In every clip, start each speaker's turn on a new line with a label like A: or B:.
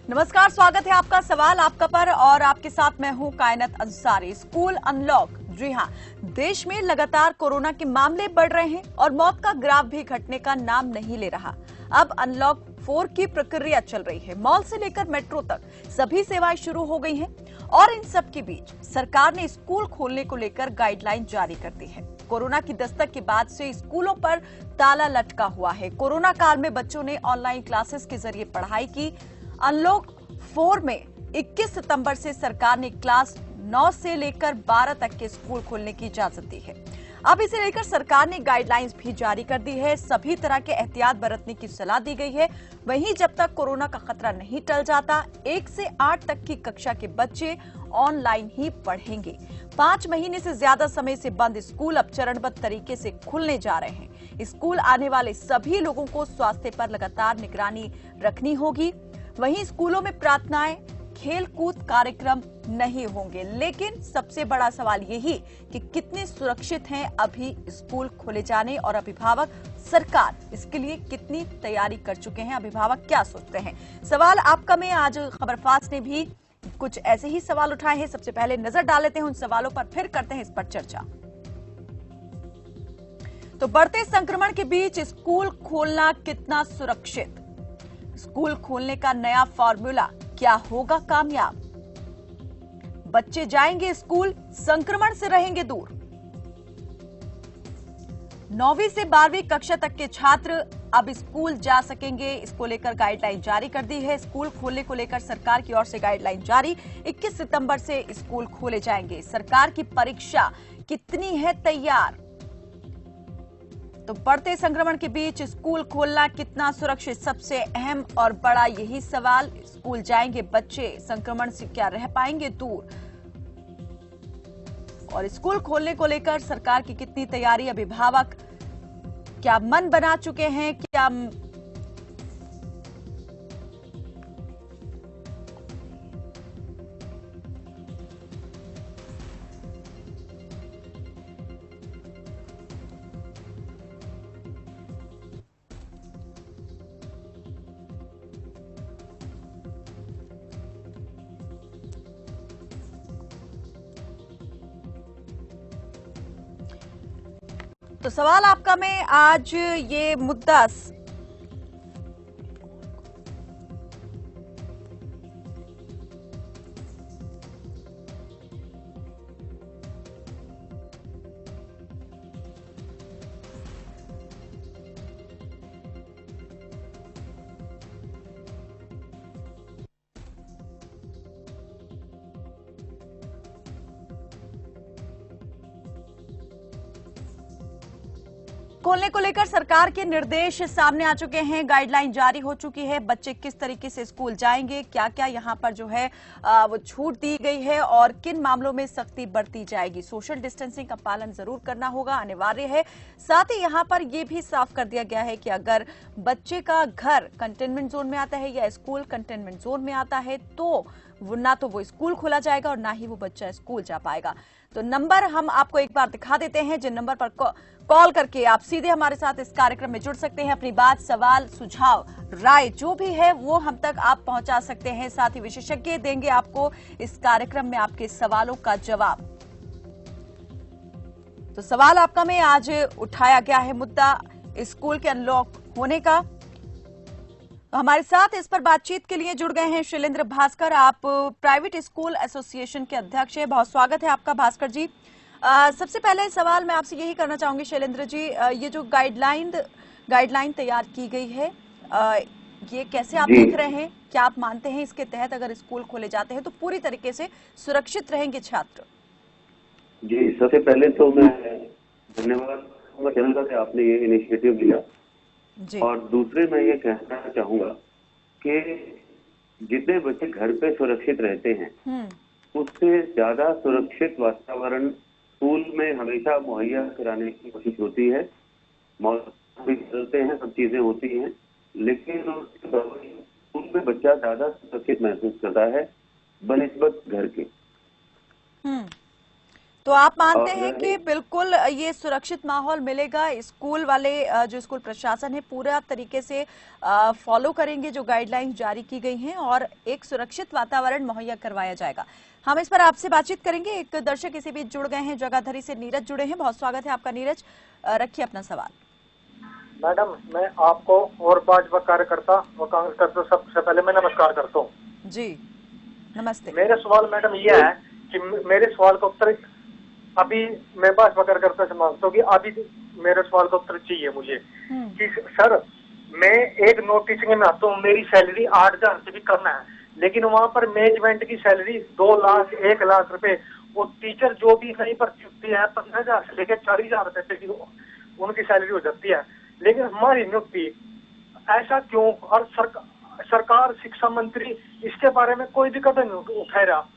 A: नमस्कार, स्वागत है आपका सवाल आपका पर और आपके साथ मैं हूं कायनात अंसारी। स्कूल अनलॉक, जी हां, देश में लगातार कोरोना के मामले बढ़ रहे हैं और मौत का ग्राफ भी घटने का नाम नहीं ले रहा। अब अनलॉक 4 की प्रक्रिया चल रही है। मॉल से लेकर मेट्रो तक सभी सेवाएं शुरू हो गई हैं और इन सब के बीच सरकार ने स्कूल खोलने को लेकर गाइडलाइन जारी कर दी है। कोरोना की दस्तक के बाद से स्कूलों पर ताला लटका हुआ है। कोरोना काल में बच्चों ने ऑनलाइन क्लासेस के जरिए पढ़ाई की। अनलॉक 4 में 21 सितंबर से सरकार ने क्लास 9 से लेकर 12 तक के स्कूल खोलने की इजाजत दी है। अब इसे लेकर सरकार ने गाइडलाइंस भी जारी कर दी है। सभी तरह के एहतियात बरतने की सलाह दी गई है। वहीं जब तक कोरोना का खतरा नहीं टल जाता, 1 से 8 तक की कक्षा के बच्चे ऑनलाइन ही पढ़ेंगे। 5 महीने से ज्यादा समय से बंद स्कूल अब चरणबद्ध तरीके से खुलने जा रहे हैं। स्कूल आने वाले सभी लोगों को स्वास्थ्य पर लगातार निगरानी रखनी होगी। वहीं स्कूलों में प्रार्थनाएं, खेल कूद कार्यक्रम नहीं होंगे। लेकिन सबसे बड़ा सवाल यही कि कितने सुरक्षित हैं अभी स्कूल खोले जाने और अभिभावक, सरकार इसके लिए कितनी तैयारी कर चुके हैं, अभिभावक क्या सोचते हैं। सवाल आपका में आज खबरफास्ट ने भी कुछ ऐसे ही सवाल उठाए हैं। सबसे पहले नजर डाल लेते हैं उन सवालों पर, फिर करते हैं इस पर चर्चा। तो बढ़ते संक्रमण के बीच स्कूल खोलना कितना सुरक्षित? स्कूल खोलने का नया फॉर्मूला क्या होगा कामयाब? बच्चे जाएंगे स्कूल, संक्रमण से रहेंगे दूर। 9वीं से 12वीं कक्षा तक के छात्र अब स्कूल जा सकेंगे। इसको लेकर गाइडलाइन जारी कर दी है। स्कूल खोलने को लेकर सरकार की ओर से गाइडलाइन जारी। 21 सितंबर से स्कूल खोले जाएंगे। सरकार की परीक्षा कितनी है तैयार? तो बढ़ते संक्रमण के बीच स्कूल खोलना कितना सुरक्षित, सबसे अहम और बड़ा यही सवाल। स्कूल जाएंगे बच्चे, संक्रमण से क्या रह पाएंगे दूर? और स्कूल खोलने को लेकर सरकार की कितनी तैयारी, अभिभावक क्या मन बना चुके हैं, क्या तो सवाल आपका में आज ये मुद्दा खोलने को लेकर सरकार के निर्देश सामने आ चुके हैं। गाइडलाइन जारी हो चुकी है। बच्चे किस तरीके से स्कूल जाएंगे, क्या क्या यहां पर जो है वो छूट दी गई है और किन मामलों में सख्ती बरती जाएगी। सोशल डिस्टेंसिंग का पालन जरूर करना होगा, अनिवार्य है। साथ ही यहां पर यह भी साफ कर दिया गया है कि अगर बच्चे का घर कंटेनमेंट जोन में आता है या स्कूल कंटेनमेंट जोन में आता है तो ना तो वो स्कूल खोला जाएगा और ना ही वो बच्चा स्कूल जा पाएगा। तो नंबर हम आपको एक बार दिखा देते हैं, जिन नंबर पर कॉल करके आप सीधे हमारे साथ इस कार्यक्रम में जुड़ सकते हैं। अपनी बात, सवाल, सुझाव, राय जो भी है वो हम तक आप पहुंचा सकते हैं। साथ ही विशेषज्ञ देंगे आपको इस कार्यक्रम में आपके सवालों का जवाब। तो सवाल आपका में आज उठाया गया है मुद्दा स्कूल के अनलॉक होने का। हमारे साथ इस पर बातचीत के लिए जुड़ गए हैं शैलेंद्र भास्कर। आप प्राइवेट स्कूल एसोसिएशन के अध्यक्ष हैं। बहुत स्वागत है आपका भास्कर जी। सबसे पहले सवाल मैं आपसे यही करना चाहूंगी शैलेंद्र जी, ये जो गाइडलाइन तैयार की गई है, ये कैसे आप देख रहे हैं? क्या आप मानते हैं इसके तहत अगर स्कूल खोले जाते हैं तो पूरी तरीके से सुरक्षित रहेंगे छात्र?
B: जी, सबसे पहले तो मैं धन्यवाद चैनल का कि आपने ये इनिशिएटिव लिया जी। और दूसरे मैं ये कहना चाहूंगा कि जितने बच्चे घर पे सुरक्षित रहते हैं उससे ज्यादा सुरक्षित वातावरण स्कूल में हमेशा मुहैया कराने की कोशिश होती है। मौसम भी बदलते हैं, सब चीजें होती हैं, लेकिन स्कूल में बच्चा ज्यादा सुरक्षित महसूस करता है बनिस्बत घर के।
A: तो आप मानते हैं कि बिल्कुल ये सुरक्षित माहौल मिलेगा? स्कूल वाले जो स्कूल प्रशासन है पूरा तरीके से फॉलो करेंगे जो गाइडलाइंस जारी की गई हैं और एक सुरक्षित वातावरण मुहैया करवाया जाएगा? हम इस पर आपसे बातचीत करेंगे। एक दर्शक इसी बीच जुड़ गए हैं, जगाधरी से नीरज जुड़े हैं। बहुत स्वागत है आपका नीरज, रखिए अपना सवाल।
C: मैडम, मैं आपको और भाजपा कार्यकर्ता व कांग्रेस करता सबसे पहले मैं नमस्कार करता हूँ।
A: जी नमस्ते।
C: मेरा सवाल मैडम ये है कि मेरे सवाल का उत्तर अभी मैं भाजपा कार्यकर्ता से मांगता हूँ कि अभी मेरे सवाल का उत्तर चाहिए मुझे कि सर, मैं एक नॉन टीचिंग में आता हूँ, मेरी सैलरी 8,000 से भी कम है, लेकिन वहाँ पर मैनेजमेंट की सैलरी 2 लाख 1 लाख रुपए, वो टीचर जो भी कहीं पर चुकती है 15,000 से लेकर 40,000 रुपए की उनकी सैलरी हो जाती है, लेकिन हमारी नियुक्ति ऐसा क्यों? और सरकार शिक्षा मंत्री इसके बारे में कोई भी कदम नहीं उठा रहा।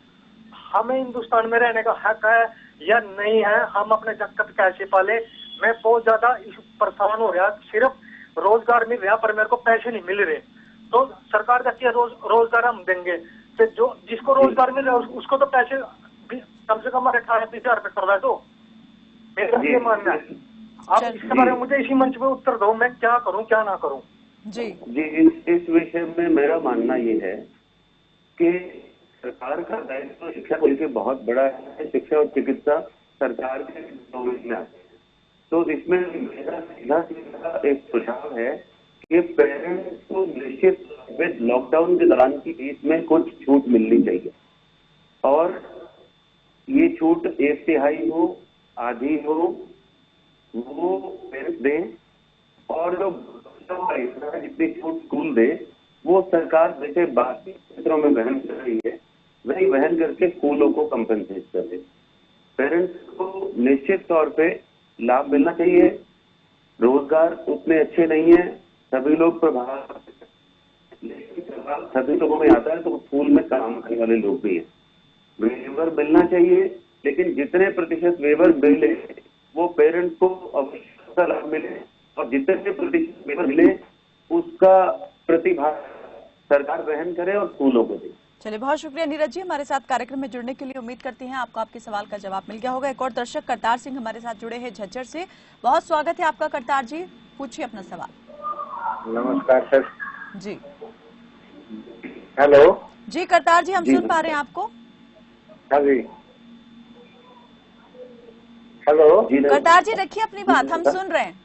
C: हमें हिंदुस्तान में रहने का हक है या नहीं है? हम अपने जगत कैसे पाले? मैं बहुत ज्यादा परेशान हो रहा, सिर्फ रोजगार मिल रहा पर मेरे को पैसे नहीं मिल रहे। तो सरकार कहती है रोजगार हम देंगे, तो जो जिसको रोजगार मिल रहा है उसको तो पैसे कम से कम 18-20,000 रुपए करवाए। तो मेरा ये मानना है, आप इसके बारे में मुझे इसी मंच पे उत्तर दो, मैं क्या करूं क्या ना करूं?
B: जी इस विषय में मेरा मानना ये है कि सरकार का दायित्व शिक्षा को लेकर बहुत बड़ा है। शिक्षा और चिकित्सा सरकार के में आते हैं, तो इसमें मेरा सीधा एक सुझाव है कि पेरेंट्स को निश्चित लॉकडाउन के दौरान की फीस में कुछ छूट मिलनी चाहिए, और ये छूट 1/3 हो, आधी हो, वो पेरेंट्स दें, और जो जितनी छूट स्कूल दे वो सरकार जैसे बाकी क्षेत्रों में वहन कर रही है वही वहन करके स्कूलों को कंपनसेट कर दे। पेरेंट्स को निश्चित तौर पे लाभ मिलना चाहिए। रोजगार उतने अच्छे नहीं है, सभी लोग प्रभाव, लेकिन सभी लोगों में आता है तो स्कूल में काम करने वाले लोग भी हैं। वेवर मिलना चाहिए, लेकिन जितने प्रतिशत वेवर मिले वो पेरेंट्स को अवश्य लाभ मिले, और जितने प्रतिशत वेवर मिले उसका प्रतिभाग सरकार वहन करे और स्कूलों को दे।
A: चलिए, बहुत शुक्रिया नीरज जी हमारे साथ कार्यक्रम में जुड़ने के लिए। उम्मीद करते हैं आपको आपके सवाल का जवाब मिल गया होगा। एक और दर्शक करतार सिंह हमारे साथ जुड़े हैं झज्जर से। बहुत स्वागत है आपका करतार जी, पूछिए अपना सवाल।
C: नमस्कार सर
A: जी।
C: हेलो
A: जी करतार जी, हम सुन पा रहे हैं आपको।
C: हाँ जी, हेलो
A: करतार जी रखिए अपनी बात, हम सुन रहे हैं।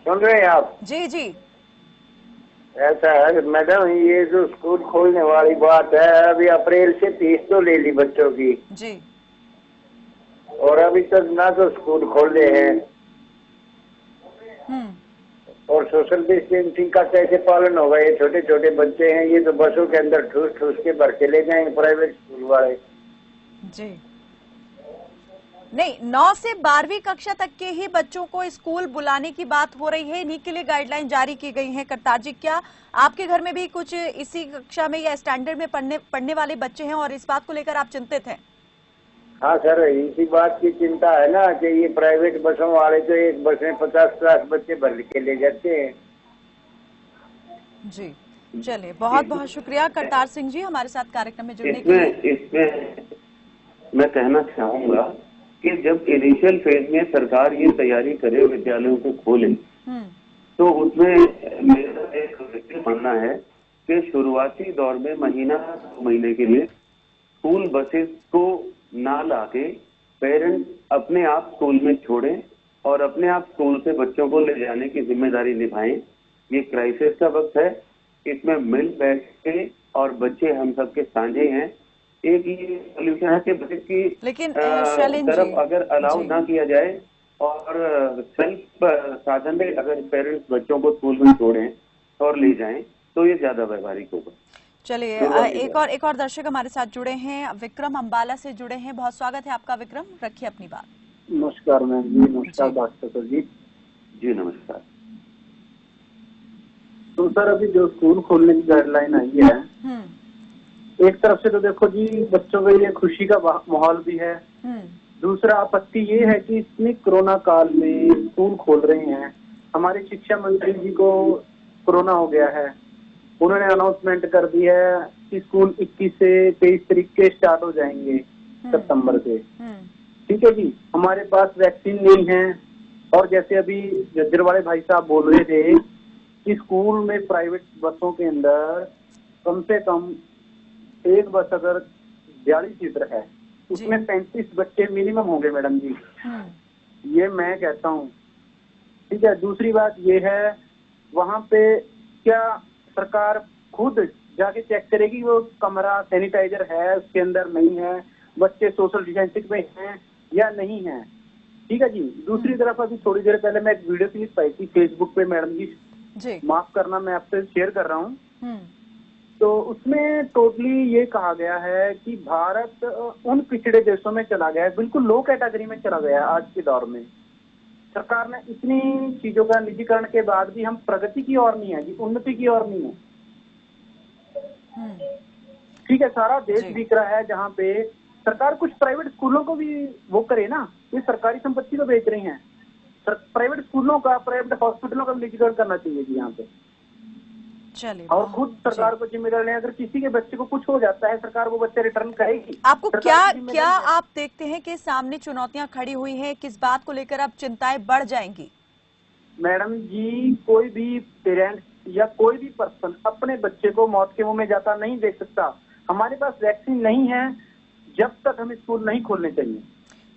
C: सुन रहे हैं आप?
A: जी जी।
C: ऐसा है मैडम, ये जो स्कूल खोलने वाली बात है, अभी अप्रैल से फीस तो ले ली बच्चों की
A: जी,
C: और अभी तक ना तो स्कूल खोले हैं, और सोशल डिस्टेंसिंग का कैसे पालन होगा? ये छोटे छोटे बच्चे हैं, ये तो बसों के अंदर ठूस ठूस के भर के ले जाएंगे प्राइवेट स्कूल वाले।
A: जी नहीं, 9 से 12वीं कक्षा तक के ही बच्चों को स्कूल बुलाने की बात हो रही है, इन्हीं के लिए गाइडलाइन जारी की गई है। करतार जी, क्या आपके घर में भी कुछ इसी कक्षा में या स्टैंडर्ड में पढ़ने वाले बच्चे हैं और इस बात को लेकर आप चिंतित हैं?
C: हाँ सर, इसी बात की चिंता है ना कि ये प्राइवेट बसों वाले तो एक बस में 50-50 बच्चे भर के ले जाते हैं।
A: जी चलिए, बहुत बहुत शुक्रिया करतार सिंह जी हमारे साथ कार्यक्रम में जुड़ने के लिए।
B: इसमें मैं कहना चाहूंगा कि जब इनिशियल फेज में सरकार ये तैयारी करे विद्यालयों को खोले, तो उसमें मेरा एक मानना है कि शुरुआती दौर में महीना 2 महीने के लिए स्कूल बसेस को ना लाके पेरेंट्स अपने आप स्कूल में छोड़ें और अपने आप स्कूल से बच्चों को ले जाने की जिम्मेदारी निभाएं। ये क्राइसिस का वक्त है, इसमें मिल बैठ के, और बच्चे हम सबके साझे हैं। एक ये सोल्यूशन है कि बच्चे की
A: लेकिन
B: तरफ अगर अलाउ ना किया जाए और सेल्फ साधन में अगर पेरेंट्स बच्चों को स्कूल में छोड़ें और ले जाएं तो ये ज्यादा व्यवहारिक होगा।
A: चलिए, एक और दर्शक हमारे साथ जुड़े हैं, विक्रम अंबाला से जुड़े हैं। बहुत स्वागत है आपका विक्रम, रखिए अपनी बात।
C: नमस्कार मैम जी। नमस्कार डॉक्टर जी।
B: जी नमस्कार।
C: तो सर, अभी जो स्कूल खोलने की गाइडलाइन आई है, एक तरफ से तो देखो जी बच्चों के लिए खुशी का माहौल भी है, दूसरा आपत्ति ये है कि इतनी कोरोना काल में स्कूल खोल रहे हैं। हमारे शिक्षा मंत्री जी को कोरोना हो गया है, उन्होंने अनाउंसमेंट कर दी है कि स्कूल 21 से 23 तारीख के स्टार्ट हो जाएंगे सितंबर से।
D: ठीक है जी, हमारे पास वैक्सीन नहीं है। और जैसे अभी जज्जर वाले भाई साहब बोल रहे थे कि स्कूल में प्राइवेट बसों के अंदर कम से कम एक बस अगर 42 सीटर है, उसमें 35 बच्चे मिनिमम होंगे मैडम जी, ये मैं कहता हूँ। ठीक है, दूसरी बात ये है, वहाँ पे क्या सरकार खुद जाके चेक करेगी वो कमरा सैनिटाइजर है उसके अंदर नहीं है, बच्चे सोशल डिस्टेंसिंग में हैं या नहीं है? ठीक है जी। दूसरी तरफ अभी थोड़ी देर पहले मैं एक वीडियो क्लिप पाई थी फेसबुक पे मैडम जी, माफ करना मैं आपसे शेयर कर रहा हूँ। तो उसमें टोटली ये कहा गया है कि भारत उन पिछड़े देशों में चला गया है, बिल्कुल लो कैटेगरी में चला गया है आज के दौर में। सरकार ने इतनी चीजों का निजीकरण के बाद भी हम प्रगति की ओर नहीं है जी, उन्नति की ओर नहीं है। ठीक है, सारा देश बिक रहा है जहाँ पे सरकार कुछ प्राइवेट स्कूलों को भी वो करे ना, ये सरकारी संपत्ति को बेच रही हैं। प्राइवेट स्कूलों का, प्राइवेट हॉस्पिटलों का निजीकरण करना चाहिए जी यहाँ पे।
A: चलिए,
D: और खुद सरकार को जिम्मेदार लें, अगर किसी के बच्चे को कुछ हो जाता है सरकार वो बच्चे रिटर्न करेगी।
A: आपको क्या आप देखते हैं कि सामने चुनौतियां खड़ी हुई हैं, किस बात को लेकर अब चिंताएं बढ़ जाएंगी?
D: मैडम जी, कोई भी पेरेंट या कोई भी पर्सन अपने बच्चे को मौत के मुंह में जाता नहीं देख सकता। हमारे पास वैक्सीन नहीं है, जब तक हम स्कूल नहीं खोलने चाहिए।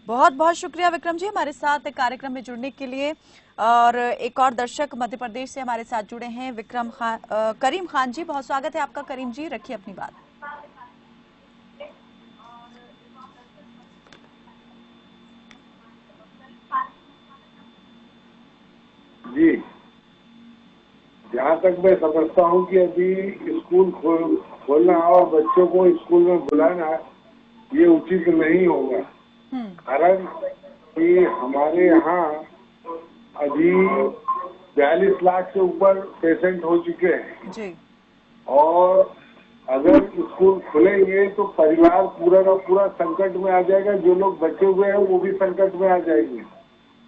A: बहुत बहुत शुक्रिया विक्रम जी हमारे साथ कार्यक्रम में जुड़ने के लिए। और एक और दर्शक मध्य प्रदेश से हमारे साथ जुड़े हैं, करीम खान जी, बहुत स्वागत है आपका। करीम जी, रखिए अपनी बात।
E: जी, जहाँ तक मैं समझता हूँ कि अभी स्कूल खोलना और बच्चों को स्कूल में बुलाना ये उचित नहीं होगा। कारण कि हमारे यहाँ अभी 42 लाख से ऊपर पेशेंट हो चुके हैं जी। और अगर स्कूल खुलेंगे तो परिवार पूरा का पूरा संकट में आ जाएगा, जो लोग बचे हुए हैं वो भी संकट में आ जाएंगे।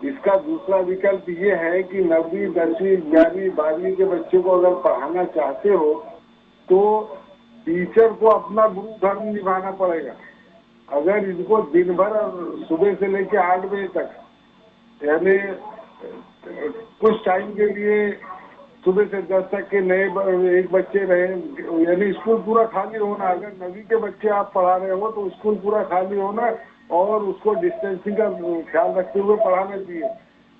E: इसका दूसरा विकल्प ये है कि 9वीं 10वीं 11वीं 12वीं के बच्चों को अगर पढ़ाना चाहते हो तो टीचर को अपना गुरु धर्म निभाना पड़ेगा। अगर इनको दिन भर सुबह से लेकर 8 बजे तक यानी कुछ टाइम के लिए सुबह से 10 तक के नए एक बच्चे रहे, यानी स्कूल पूरा खाली होना। अगर 9वीं के बच्चे आप पढ़ा रहे हो तो स्कूल पूरा खाली होना और उसको डिस्टेंसिंग का ख्याल रखते हुए पढ़ाना चाहिए।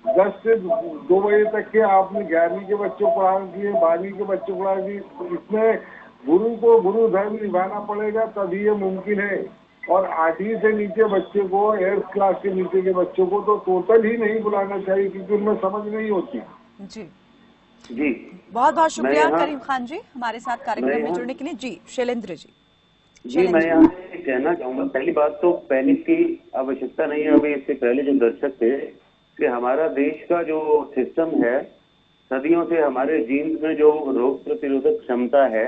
E: 10 से 2 बजे तक के आपने 11वीं के बच्चों को पढ़ाना चाहिए, 12वीं के बच्चों को पढ़ाना चाहिए। इसमें गुरु को गुरु धर्म निभाना पड़ेगा, तभी ये मुमकिन है। और 8वीं से नीचे बच्चे को, 8th क्लास के नीचे के बच्चों को तो टोटल ही नहीं बुलाना चाहिए, क्योंकि उनमें समझ नहीं होती।
A: जी
B: जी,
A: बहुत बहुत शुक्रिया करीम खान जी हमारे साथ कार्यक्रम में जुड़ने के लिए। जी शैलेंद्र जी,
B: मैं यहाँ कहना चाहूंगा, पहली बात तो पैनिक की आवश्यकता नहीं है। अभी इससे पहले जो दर्शक थे कि हमारा देश का जो सिस्टम है, सदियों से हमारे जीन्स में जो रोग प्रतिरोधक क्षमता है,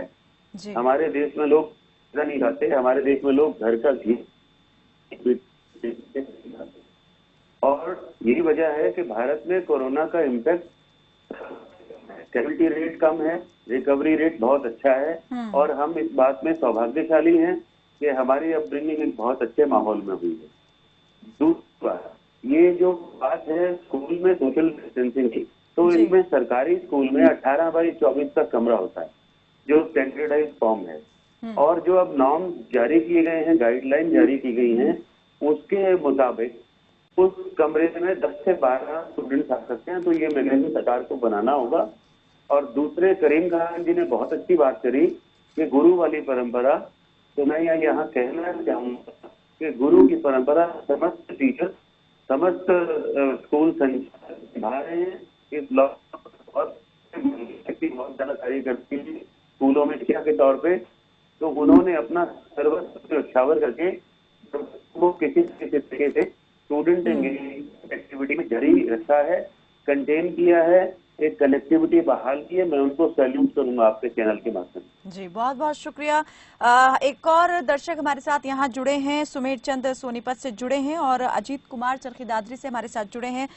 B: हमारे देश में लोग नहीं खाते, हमारे देश में लोग घर का घी, और यही वजह है कि भारत में कोरोना का इम्पैक्ट, फैटिलिटी रेट कम है, रिकवरी रेट बहुत अच्छा है, और हम इस बात में सौभाग्यशाली हैं कि हमारी अपब्रिंगिंग एक बहुत अच्छे माहौल में हुई है। दूसरा, ये जो बात है स्कूल में सोशल डिस्टेंसिंग की, तो इसमें सरकारी स्कूल में 18x24 का कमरा होता है जो स्टैंडर्डाइज फॉर्म है, और जो अब नॉर्म जारी किए गए हैं, गाइडलाइन जारी की गई हैं, उसके मुताबिक उस कमरे में 10 से 12 स्टूडेंट्स आ सकते हैं। तो ये मैकेनिज्म सरकार को बनाना होगा। और दूसरे, करीम खान जी ने बहुत अच्छी बात करी कि गुरु वाली परंपरा, तो मैं यहाँ कहना चाहूंगा कि गुरु की परंपरा समस्त टीचर, समस्त स्कूल संचालक निभा रहे हैं। इस लॉक और बहुत ज्यादा कार्य करती है स्कूलों में शिक्षा के तौर पे, तो उन्होंने अपना सर्वस्व न्यौछावर करके वो किसी तरीके से स्टूडेंट एक्टिविटी में जारी रखा है, कंटेन किया है, एक कनेक्टिविटी बहाल की है। मैं उनको सैल्यूट करूंगा आपके चैनल के माध्यम से।
A: जी बहुत बहुत शुक्रिया। एक और दर्शक हमारे साथ यहाँ जुड़े हैं, सुमेर चंद सोनीपत से जुड़े हैं, और अजीत कुमार चरखी दादरी से हमारे साथ जुड़े हैं।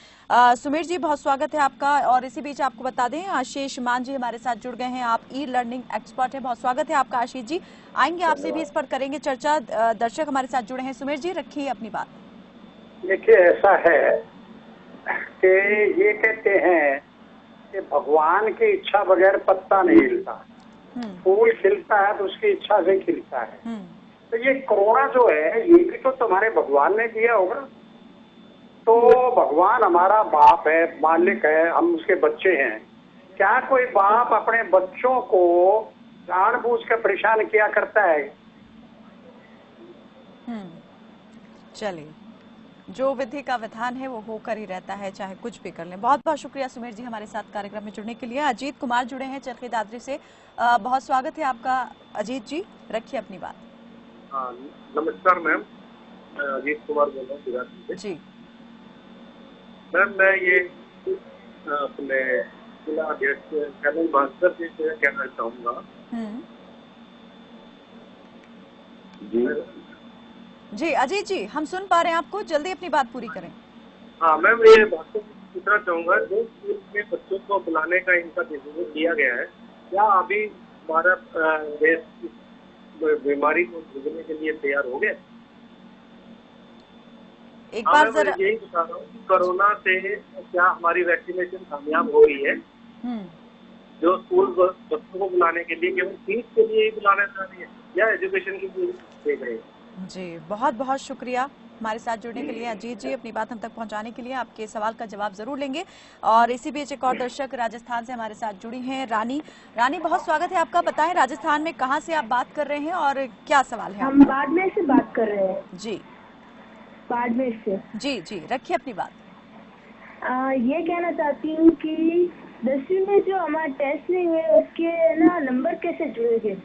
A: सुमेर जी, बहुत स्वागत है आपका। और इसी बीच आपको बता दें, आशीष मान जी हमारे साथ जुड़ गए हैं, आप ई लर्निंग एक्सपर्ट हैं। बहुत स्वागत है आपका आशीष जी, आएंगे आपसे भी इस पर करेंगे चर्चा। दर्शक हमारे साथ जुड़े हैं। सुमेर जी, रखिए अपनी बात।
F: देखिए ऐसा है कि ये कहते हैं कि भगवान की इच्छा बगैर पत्ता नहीं हिलता, फूल खिलता है तो उसकी इच्छा से खिलता है। तो ये कोरोना जो है ये भी तो तुम्हारे भगवान ने दिया होगा। तो भगवान हमारा बाप है, मालिक है, हम उसके बच्चे हैं। क्या कोई बाप अपने बच्चों को जानबूझ कर परेशान किया करता है?
A: चलिए, जो विधि का विधान है वो होकर ही रहता है, चाहे कुछ भी कर लें। बहुत बहुत शुक्रिया सुमेर जी हमारे साथ कार्यक्रम में जुड़ने के लिए। अजीत कुमार जुड़े हैं चरखी दादरी से, बहुत स्वागत है आपका अजीत जी, रखिए अपनी बात।
G: नमस्कार मैम, मैं अजीत कुमार बोल रहा हूँ बिहार से।
A: जी
G: मैम, मैं ये अपने जिला अध्यक्ष कर्नल भास्कर जी से कहना चाहूँगा।
A: जी अजीत जी, हम सुन पा रहे हैं आपको, जल्दी अपनी बात पूरी करें।
G: हाँ मैम, ये भास्कर जी पूछना चाहूँगा, जो स्कूल में बच्चों को बुलाने का इनका डिसीजन लिया गया है, क्या अभी हमारा देश बीमारी को भुगतने के लिए तैयार हो गए?
A: एक बार जरा
G: यही बता रहा हूँ कि कोरोना से क्या हमारी वैक्सीनेशन कामयाब हो गई है? जो स्कूल बच्चों को बुलाने के लिए केवल फीस के लिए ही बुलाना चाह रही है या एजुकेशन की देख रहे हैं?
A: जी बहुत बहुत शुक्रिया हमारे साथ जुड़ने के लिए अजीत जी, अपनी बात हम तक पहुंचाने के लिए। आपके सवाल का जवाब जरूर लेंगे। और इसी बीच एक और दर्शक राजस्थान से हमारे साथ जुड़ी हैं, रानी। रानी, बहुत स्वागत है आपका। बताएं राजस्थान में कहां से आप बात कर रहे हैं और क्या सवाल है?
H: हम बाड़मेर से बात कर रहे हैं।
A: जी
H: बाड़मेर से।
A: जी जी, रखिए अपनी बात।
H: ये कहना चाहती हूँ कि 10वीं में जो हमारा टेस्ट नहीं हुए उसके ना नंबर कैसे जुड़ेंगे?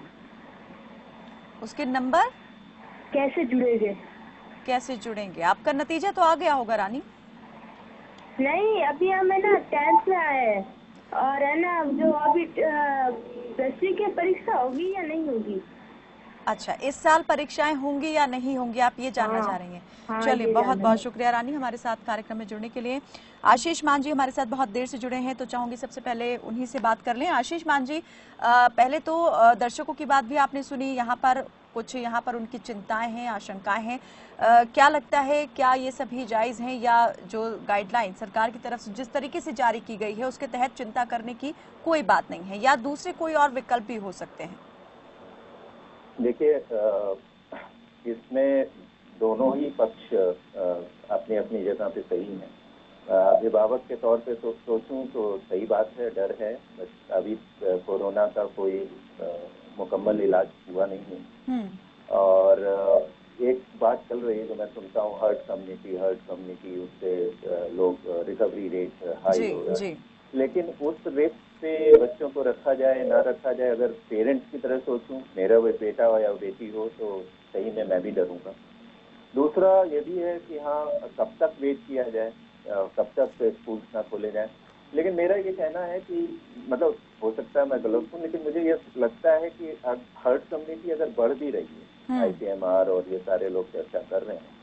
A: उसके नंबर
H: कैसे जुड़ेंगे?
A: कैसे जुड़ेंगे? आपका नतीजा तो आ गया होगा रानी।
H: नहीं, अभी हमें ना 10th में आया है और है ना जो अभी 10वीं की परीक्षा होगी या नहीं होगी?
A: अच्छा, इस साल परीक्षाएं होंगी या नहीं होंगी, आप ये जानना चाह रही हैं? चलिए, बहुत बहुत शुक्रिया रानी हमारे साथ कार्यक्रम में जुड़ने के लिए। आशीष मान जी हमारे साथ बहुत देर से जुड़े हैं, तो चाहूंगी सबसे पहले उन्हीं से बात कर लें। आशीष मान जी, पहले तो दर्शकों की बात भी आपने सुनी, यहाँ पर उनकी चिंताएं हैं, आशंकाएं हैं। क्या लगता है, क्या ये सभी जायज हैं या जो गाइडलाइन सरकार की तरफ से जिस तरीके से जारी की गई है उसके तहत चिंता करने की कोई बात नहीं है, या दूसरे कोई और विकल्प भी हो सकते हैं?
I: देखिए, इसमें दोनों ही पक्ष अपनी अपनी जगह पे सही हैं। अभिभावक के तौर पे सोचूं तो सही बात है, डर है। अभी कोरोना का कोई मुकम्मल इलाज हुआ नहीं है। और एक बात चल रही है जो मैं सुनता हूँ, हर्ड कम्युनिटी, उससे लोग रिकवरी रेट हाई हो रहा है। लेकिन उस रेट पे बच्चों को रखा जाए ना रखा जाए, अगर पेरेंट्स की तरह सोचूं, मेरा वो बेटा हो या बेटी हो, तो सही में मैं भी डरूंगा। दूसरा ये भी है कि हाँ, कब तक वेट किया जाए, कब तक स्कूल ना खोले जाए। लेकिन मेरा ये कहना है कि मतलब हो सकता है मैं गलत हूँ, लेकिन मुझे ये लगता है कि हर्ड कम्युनिटी अगर बढ़ भी रही है, ICMR और ये सारे लोग चर्चा कर रहे हैं,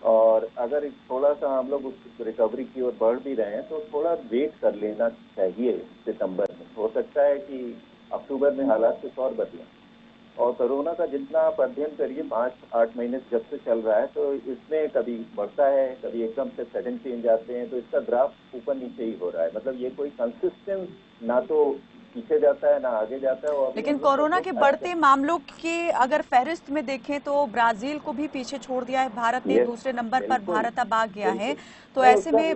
I: और अगर थोड़ा सा हम लोग उस रिकवरी की ओर बढ़ भी रहे हैं तो थोड़ा वेट कर लेना चाहिए। सितंबर में हो सकता है कि अक्टूबर में हालात कुछ और बदलें। और कोरोना का जितना आप अध्ययन करिए, 5-8 महीने जब से चल रहा है, तो इसमें कभी बढ़ता है, कभी एकदम से सडन चेंज आते हैं, तो इसका ग्राफ ऊपर नीचे ही हो रहा है। मतलब ये कोई कंसिस्टेंट ना तो पीछे जाता है ना आगे जाता है।
A: लेकिन कोरोना के बढ़ते मामलों के अगर फहरिस्त में देखें तो ब्राजील को भी पीछे छोड़ दिया है भारत ने, दूसरे नंबर पर भारत अब आ गया है। तो ऐसे में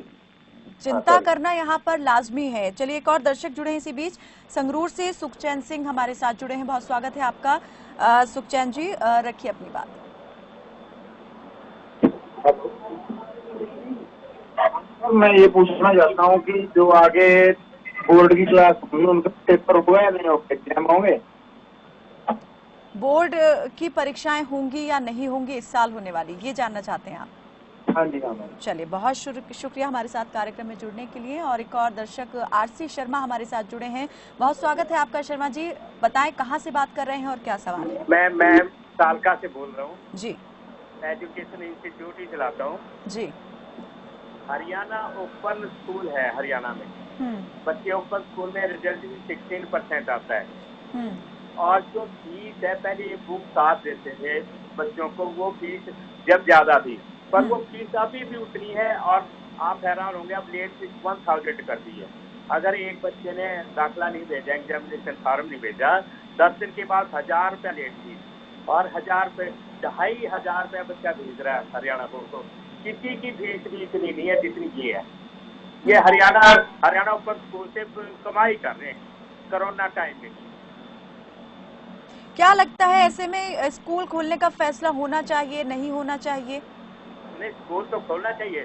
A: चिंता करना यहाँ पर लाजमी है। चलिए, एक और दर्शक जुड़े हैं इसी बीच, संगरूर से सुखचैन सिंह हमारे साथ जुड़े हैं, बहुत स्वागत है आपका। सुखचैन जी, रखिए अपनी बात।
F: मैं ये पूछना चाहता हूँ कि जो आगे बोर्ड की क्लास होंगी उनका पेपर हुआ या नहीं होगा, एग्जाम होंगे?
A: बोर्ड की परीक्षाएं होंगी या नहीं होंगी इस साल होने वाली, ये जानना चाहते हैं आप?
F: हाँ जी, हाँ।
A: चलिए, बहुत शुक्रिया हमारे साथ कार्यक्रम में जुड़ने के लिए। और एक और दर्शक RC शर्मा हमारे साथ जुड़े हैं, बहुत स्वागत है आपका शर्मा जी। बताएं कहां से बात कर रहे हैं और क्या सवाल है?
J: मैं सालका से बोल रहा हूँ
A: जी।
J: एजुकेशन इंस्टीट्यूट ही चलाता हूँ जी। हरियाणा ओपन स्कूल है हरियाणा में, बच्चे ओपन स्कूल में रिजल्ट भी 16% आता है। और जो फीस है, पहले ये बुक साथ देते थे बच्चों को, वो फीस जब ज्यादा थी पर वो फीस अभी भी उतनी है और आप हैरान होंगे, अब लेट फीस 1000 कर दी है। अगर एक बच्चे ने दाखिला नहीं भेजा, एग्जामिनेशन फॉर्म नहीं भेजा, 10 दिन के बाद 1000 रुपया लेट फीस और 1000 रुपये 2500 रुपया बच्चा भेज रहा है हरियाणा बोर्ड को। किसी की फीस भी इतनी नहीं है जितनी ये है। ये हरियाणा ऊपर स्कूल से कमाई कर रहे हैं कोरोना टाइम में।
A: क्या लगता है ऐसे में स्कूल खोलने का फैसला होना चाहिए, नहीं होना चाहिए?
J: नहीं, स्कूल तो खोलना चाहिए।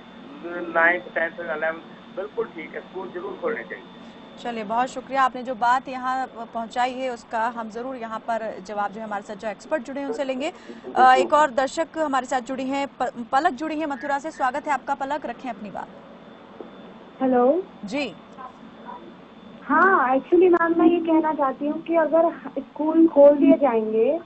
J: 9th 10th 11th बिल्कुल ठीक है, स्कूल जरूर खोलने चाहिए।
A: चलिए, बहुत शुक्रिया। आपने जो बात यहाँ पहुंचाई है उसका हम जरूर यहाँ पर जवाब जो है हमारे साथ जो एक्सपर्ट जुड़े हैं उनसे लेंगे। एक और दर्शक हमारे साथ जुड़ी हैं, पलक जुड़ी है मथुरा से। स्वागत है आपका पलक, रखें अपनी बात।
H: हेलो
A: जी।
H: हाँ, एक्चुअली मैम मैं ये कहना चाहती हूँ कि अगर स्कूल खोल दिए जाएंगे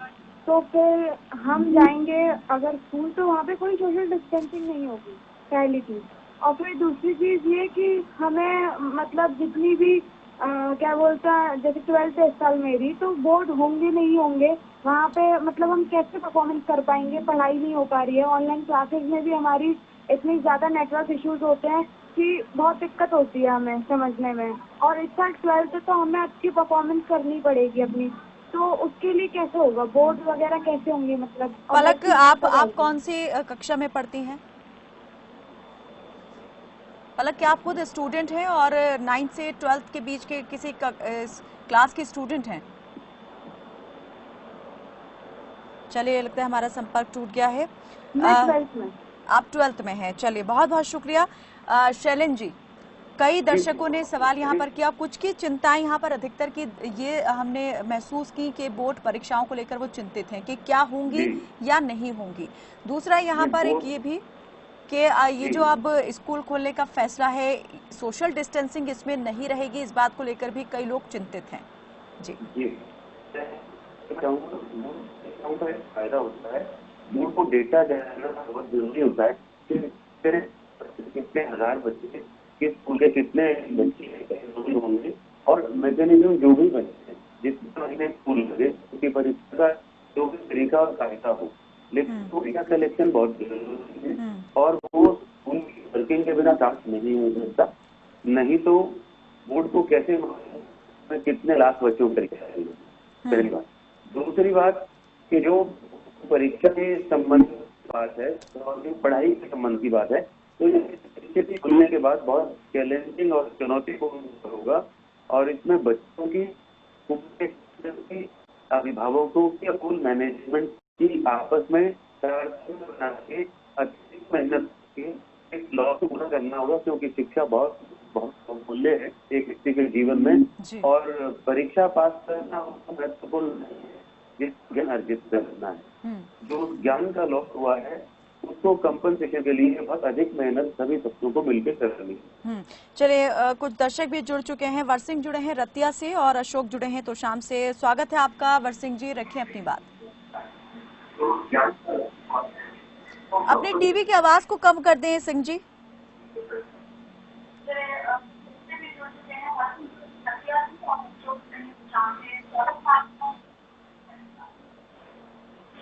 H: तो फिर हम जाएंगे अगर स्कूल, तो वहाँ पे कोई सोशल डिस्टेंसिंग नहीं होगी, पहली चीज। और फिर दूसरी चीज ये कि हमें मतलब जितनी भी क्या बोलता है, जैसे 12th इस साल मेरी, तो बोर्ड होंगे नहीं होंगे वहाँ पे, मतलब हम कैसे परफॉर्मेंस कर पाएंगे? पढ़ाई नहीं हो पा रही है, ऑनलाइन क्लासेस में भी हमारी इतनी ज्यादा नेटवर्क इश्यूज होते हैं कि बहुत दिक्कत होती है हमें समझने में। और इस साल 12th तो हमें अच्छी परफॉर्मेंस करनी पड़ेगी अपनी, तो उसके लिए कैसे होगा? बोर्ड वगैरह कैसे होंगे? मतलब
A: पलक, आप कौन सी कक्षा में पढ़ती हैं? पलक, क्या आप खुद स्टूडेंट हैं और 9th से 12th के बीच के किसी क्लास की स्टूडेंट हैं? चलिए, लगता है हमारा संपर्क टूट गया है।
H: मैं 12th में।
A: आप 12th में हैं। चलिए, बहुत बहुत शुक्रिया। शैलेन जी, कई दर्शकों ने सवाल यहाँ पर किया, कुछ की चिंताएं यहाँ पर अधिकतर की ये हमने महसूस की कि बोर्ड परीक्षाओं को लेकर वो चिंतित हैं कि क्या होंगी या नहीं होंगी। दूसरा यहाँ पर एक ये भी कि ये जो अब स्कूल खोलने का फैसला है, सोशल डिस्टेंसिंग इसमें नहीं रहेगी, इस बात को लेकर भी कई लोग चिंतित हैं। जी
B: फायदा होता है, बोर्ड को डेटा देना बहुत जरूरी होता है कि कितने हजार बच्चे किस स्कूल के कितने बच्चे होंगे और मैकेनिज्म जो भी बच्चे जितने महीने स्कूल लगे उसकी परीक्षा का जो भी तरीका और कायदा हो, लेकिन तरीका सिलेक्शन बहुत जरूरी है और वो स्कूल की वर्किंग के बिना काम नहीं हो सकता। नहीं तो बोर्ड को कैसे में कितने लाख बच्चों को परीक्षा देंगे, पहली बात। दूसरी बात कि जो परीक्षा के संबंध की बात है और जो पढ़ाई के संबंध की बात है, तो स्थिति खुलने के बाद बहुत चैलेंजिंग और चुनौतीपूर्ण होगा और इसमें बच्चों की अभिभावकों की स्कूल मैनेजमेंट की आपस में बना के अच्छी मेहनत की इस लॉ को पूरा करना होगा, क्योंकि शिक्षा बहुत बहुत मूल्य है एक व्यक्ति के जीवन में और परीक्षा पास करना महत्वपूर्ण नहीं है, जिस ज्ञान अर्जित करना है। जो ज्ञान का लॉस हुआ है उसको कंपनसेशन के लिए बहुत अधिक मेहनत सभी सबकों को मिलकर करनी है।
A: चलिए, कुछ दर्शक भी जुड़ चुके हैं। वरसिंह जुड़े हैं रतिया से और अशोक जुड़े हैं तो शाम से। स्वागत है आपका वरसिंह जी, रखें अपनी बात। अपने टीवी की आवाज को कम कर दें सिंह जी।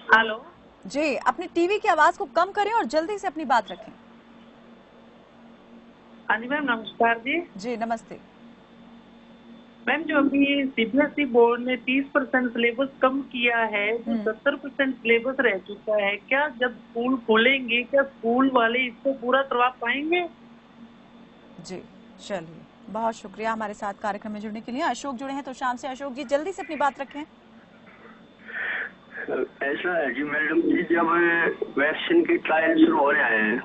K: हेलो
A: जी, अपनी टीवी की आवाज को कम करें और जल्दी से अपनी बात रखें।
K: हाँ जी मैम, नमस्कार जी।
A: जी नमस्ते
K: मैम, जो अभी सीबीएसई बोर्ड ने 30% सिलेबस कम किया है, जो 70% सिलेबस रह चुका है, क्या जब स्कूल खोलेंगे क्या स्कूल वाले इसको पूरा करवा पाएंगे?
A: जी चलिए, बहुत शुक्रिया हमारे साथ कार्यक्रम में जुड़ने के लिए। अशोक जुड़े हैं तो शाम से। अशोक जी, जल्दी से अपनी बात रखें।
L: ऐसा है जी मैडम जी, जब वैक्सीन की ट्रायल शुरू हो रहे हैं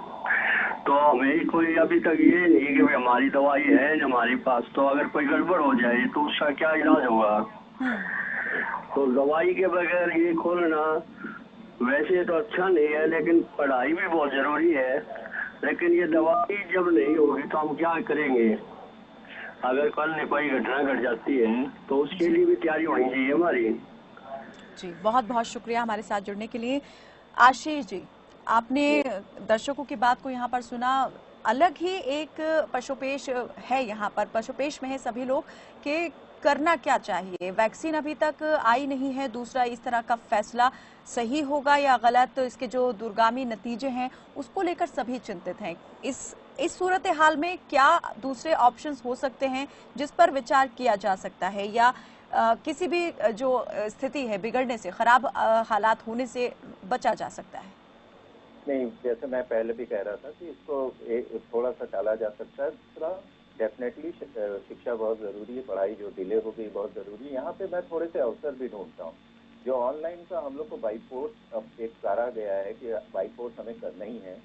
L: तो हमें कोई अभी तक ये नहीं कि हमारी दवाई है हमारे पास, तो अगर कोई गड़बड़ हो जाए तो उसका क्या इलाज होगा? तो दवाई के बगैर ये खोलना वैसे तो अच्छा नहीं है, लेकिन पढ़ाई भी बहुत जरूरी है। लेकिन ये दवाई जब नहीं होगी तो हम क्या करेंगे? अगर कल कोई घटना घट जाती है तो उसके लिए भी तैयारी होनी चाहिए हमारी।
A: जी बहुत बहुत शुक्रिया हमारे साथ जुड़ने के लिए। आशीष जी, आपने दर्शकों की बात को यहाँ पर सुना। अलग ही एक पशुपेश है यहाँ पर, पशुपेश में है सभी लोग कि करना क्या चाहिए। वैक्सीन अभी तक आई नहीं है, दूसरा इस तरह का फैसला सही होगा या गलत, तो इसके जो दूरगामी नतीजे हैं उसको लेकर सभी चिंतित हैं। इस सूरत हाल में क्या दूसरे ऑप्शंस हो सकते हैं जिस पर विचार किया जा सकता है, या किसी भी जो स्थिति है बिगड़ने से, खराब हालात होने से बचा जा सकता है?
I: नहीं, जैसे मैं पहले भी कह रहा था कि इसको थोड़ा सा टाला जा सकता है। दूसरा, डेफिनेटली शिक्षा बहुत ज़रूरी है, पढ़ाई जो डिले हो गई बहुत ज़रूरी है। यहाँ पे मैं थोड़े से अवसर भी ढूंढता हूँ। जो ऑनलाइन का हम लोग को बाई फोर्स अब एक करा गया है कि बाई फोर्स हमें करना ही है,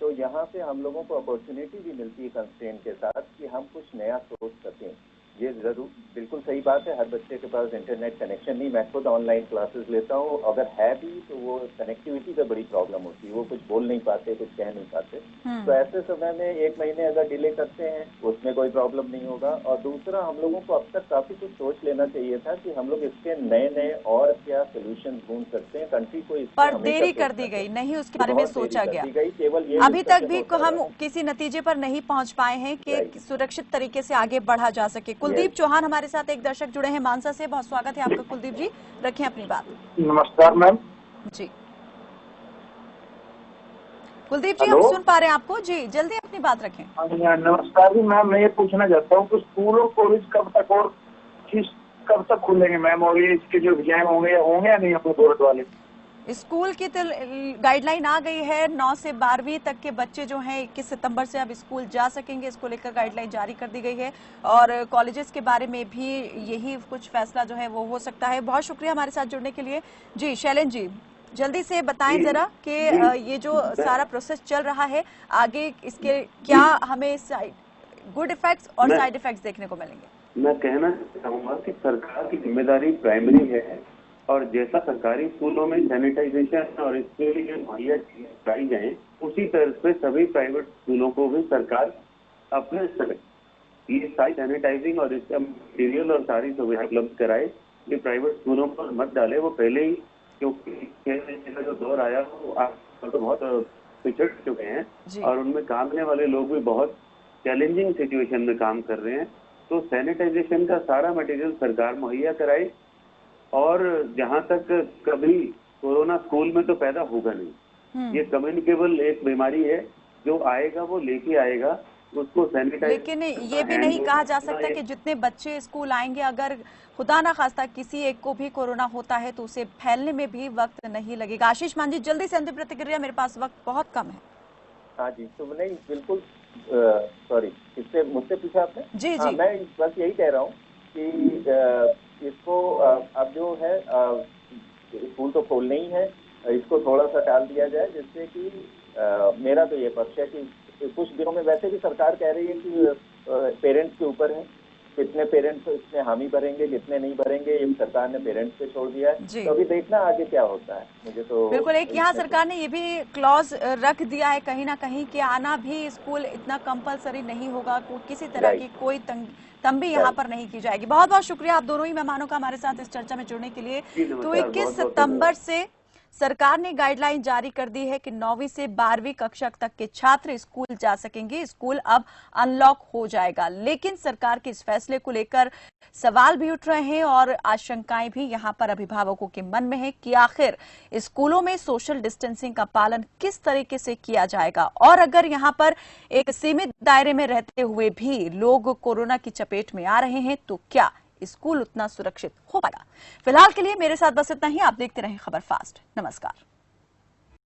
I: तो यहाँ पे हम लोगों को अपॉर्चुनिटी भी मिलती है कंस्ट्रेंट के साथ कि हम कुछ नया सोच सकें। ये जरूर बिल्कुल सही बात है, हर बच्चे के पास इंटरनेट कनेक्शन नहीं। मैं खुद ऑनलाइन क्लासेस लेता हूँ, अगर है भी तो वो कनेक्टिविटी का बड़ी प्रॉब्लम होती है, वो कुछ बोल नहीं पाते, कुछ कह नहीं पाते। तो ऐसे समय में 1 महीने अगर डिले करते हैं उसमें कोई प्रॉब्लम नहीं होगा। और दूसरा, हम लोगों को अब तक काफी कुछ सोच लेना चाहिए था कि हम लोग इसके नए नए और क्या सोल्यूशन ढूंढ सकते हैं। कंट्री को इस
A: पर देरी कर दी गई, नहीं उसके बारे में सोचा गया।
I: केवल ये
A: अभी तक भी हम किसी नतीजे पर नहीं पहुंच पाए हैं कि सुरक्षित तरीके से आगे बढ़ा जा सके। कुलदीप चौहान हमारे साथ एक दर्शक जुड़े हैं मानसा से, बहुत स्वागत है आपका कुलदीप जी, रखें अपनी बात।
M: नमस्कार मैम
A: जी। कुलदीप जी, हम सुन पा रहे हैं आपको जी, जल्दी अपनी बात रखें।
M: नमस्कार जी मैम, मैं ये पूछना चाहता हूँ कि स्कूल और कॉलेज कब तक और कब तक खुलेंगे मैम, और ये इसके जो एग्जाम होंगे या नहीं अपने बोर्ड वाले?
A: स्कूल की तो गाइडलाइन आ गई है, 9 से 12वीं तक के बच्चे जो हैं 21 सितंबर से अब स्कूल जा सकेंगे, इसको लेकर गाइडलाइन जारी कर दी गई है। और कॉलेजेस के बारे में भी यही कुछ फैसला जो है वो हो सकता है। बहुत शुक्रिया हमारे साथ जुड़ने के लिए जी। शैलेंद्र जी, जल्दी से बताएं जरा कि ये जो सारा प्रोसेस चल रहा है आगे, इसके क्या हमें गुड इफेक्ट्स और साइड इफेक्ट्स देखने को मिलेंगे?
B: मैं कहना चाहूंगा कि सरकार की जिम्मेदारी प्राइमरी है, और जैसा सरकारी स्कूलों में सैनिटाइजेशन और इसके लिए मुहैया कराई जाए, उसी तरह से सभी प्राइवेट स्कूलों को भी सरकार अपने ये सारी सैनिटाइजिंग और इसका मटीरियल और सारी सुविधा उपलब्ध कराए। ये प्राइवेट स्कूलों पर मत डाले, वो पहले ही क्योंकि जो दौर आया वो आजकल तो बहुत पिछड़ चुके हैं और उनमें काम करने वाले लोग भी बहुत चैलेंजिंग सिचुएशन में काम कर रहे हैं। तो सैनिटाइजेशन का सारा मटेरियल सरकार मुहैया कराए, और जहां तक कभी कोरोना स्कूल में तो पैदा होगा नहीं, ये कम्युनिकेबल एक बीमारी है, जो आएगा वो लेके आएगा, उसको सैनिटाइज।
A: लेकिन ये भी नहीं कहा जा सकता कि जितने बच्चे स्कूल आएंगे, अगर खुदा ना खास्ता किसी एक को भी कोरोना होता है तो उसे फैलने में भी वक्त नहीं लगेगा। आशीष मान जी, जल्दी से अंतिम प्रतिक्रिया, मेरे पास वक्त बहुत कम है।
I: हाँ जी, तो नहीं बिल्कुल सॉरी, इससे मुझसे पूछा आपने?
A: जी जी।
I: मैं बस यही कह रहा हूँ कि इसको अब जो है स्कूल तो खोलना ही है, इसको थोड़ा सा टाल दिया जाए, जिससे कि मेरा तो ये पक्ष है कि कुछ दिनों में वैसे भी सरकार कह रही है कि पेरेंट्स के ऊपर है, कितने पेरेंट्स इसमें हामी भरेंगे कितने नहीं भरेंगे, ये सरकार ने पेरेंट्स पे छोड़ दिया है। तो अभी देखना आगे क्या होता है। मुझे तो
A: बिल्कुल, एक यहाँ सरकार ने ये भी क्लॉज रख दिया है कहीं ना कहीं कि आना भी स्कूल इतना कंपलसरी नहीं होगा, किसी तरह की कोई तंबी यहाँ पर नहीं की जाएगी। बहुत बहुत शुक्रिया आप दोनों ही मेहमानों का हमारे साथ इस चर्चा में जुड़ने के लिए। तो 21 सितंबर से सरकार ने गाइडलाइन जारी कर दी है कि 9वीं से 12वीं कक्षा तक के छात्र स्कूल जा सकेंगे। स्कूल अब अनलॉक हो जाएगा, लेकिन सरकार के इस फैसले को लेकर सवाल भी उठ रहे हैं और आशंकाएं भी यहां पर अभिभावकों के मन में है कि आखिर स्कूलों में सोशल डिस्टेंसिंग का पालन किस तरीके से किया जाएगा, और अगर यहां पर एक सीमित दायरे में रहते हुए भी लोग कोरोना की चपेट में आ रहे हैं तो क्या स्कूल उतना सुरक्षित हो पाएगा? फिलहाल के लिए मेरे साथ बस इतना ही। आप देखते रहें खबर फास्ट। नमस्कार।